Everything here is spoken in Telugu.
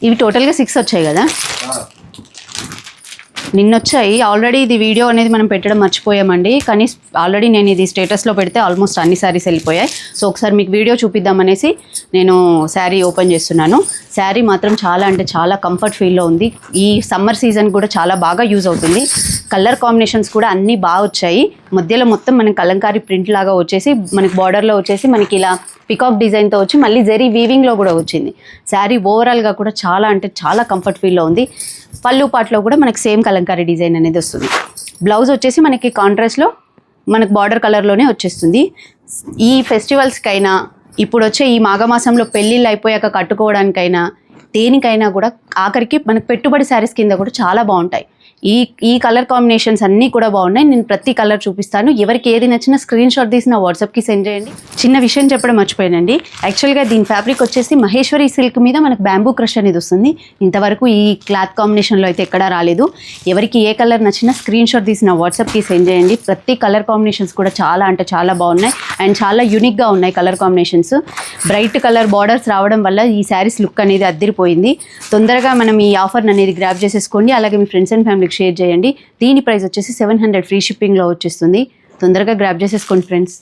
ఇవి టోటల్గా 6 వచ్చాయి కదా, నిన్న వచ్చాయి ఆల్రెడీ. ఇది వీడియో అనేది మనం పెట్టడం మర్చిపోయామండి, కానీ ఆల్రెడీ నేను ఇది స్టేటస్లో పెడితే ఆల్మోస్ట్ అన్ని శారీస్ వెళ్ళిపోయాయి. సో ఒకసారి మీకు వీడియో చూపిద్దామనేసి నేను శారీ ఓపెన్ చేస్తున్నాను. శారీ మాత్రం చాలా అంటే చాలా కంఫర్ట్ ఫీల్లో ఉంది. ఈ సమ్మర్ సీజన్ కూడా చాలా బాగా యూజ్ అవుతుంది. కలర్ కాంబినేషన్స్ కూడా అన్నీ బాగా వచ్చాయి. మధ్యలో మొత్తం మనకి కలంకారీ ప్రింట్ లాగా వచ్చేసి మనకి బార్డర్లో వచ్చేసి మనకి ఇలా పికాక్ డిజైన్తో వచ్చి మళ్ళీ జరీ వీవింగ్లో కూడా వచ్చింది. శారీ ఓవరాల్గా కూడా చాలా అంటే చాలా కంఫర్ట్ ఫీల్లో ఉంది. పళ్ళు పాటలో కూడా మనకి సేమ్ కలంకారీ డిజైన్ అనేది వస్తుంది. బ్లౌజ్ వచ్చేసి మనకి కాంట్రాస్ట్లో మనకి బార్డర్ కలర్లోనే వచ్చేస్తుంది. ఈ ఫెస్టివల్స్కైనా ఇప్పుడు వచ్చే ఈ మాఘమాసంలో పెళ్ళిళ్ళు అయిపోయాక కట్టుకోవడానికైనా దేనికైనా కూడా ఆఖరికి మనకి పెట్టుబడి శారీస్ కింద కూడా చాలా బాగుంటాయి. ఈ కలర్ కాంబినేషన్స్ అన్నీ కూడా బాగున్నాయి. నేను ప్రతి కలర్ చూపిస్తాను. ఎవరికి ఏది నచ్చినా స్క్రీన్ షాట్ తీసి నా వాట్సాప్కి సెండ్ చేయండి. చిన్న విషయం చెప్పడం మర్చిపోయానండి. యాక్చువల్గా దీని ఫ్యాబ్రిక్ వచ్చేసి మహేశ్వరి సిల్క్ మీద మనకు బ్యాంబూ క్రష్ అనేది వస్తుంది. ఇంతవరకు ఈ క్లాత్ కాంబినేషన్లో అయితే ఎక్కడా రాలేదు. ఎవరికి ఏ కలర్ నచ్చినా స్క్రీన్ షాట్ తీసి నా వాట్సాప్కి సెండ్ చేయండి. ప్రతి కలర్ కాంబినేషన్స్ కూడా చాలా అంటే చాలా బాగున్నాయి అండ్ చాలా యూనిక్గా ఉన్నాయి colour combinations. Bright colour borders రావడం వల్ల ఈ శారీస్ లుక్ అనేది అద్దిరిపోయింది. తొందరగా మనం ఈ ఆఫర్ అనేది గ్రాప్ చేసేసుకోండి. అలాగే మీ ఫ్రెండ్స్ అండ్ ఫ్యామిలీ షేర్ చేయండి. దీని ప్రైస్ వచ్చేసి 700 ఫ్రీ షిప్పింగ్లో వచ్చేస్తుంది. తొందరగా గ్రాప్ చేసేసుకోండి ఫ్రెండ్స్.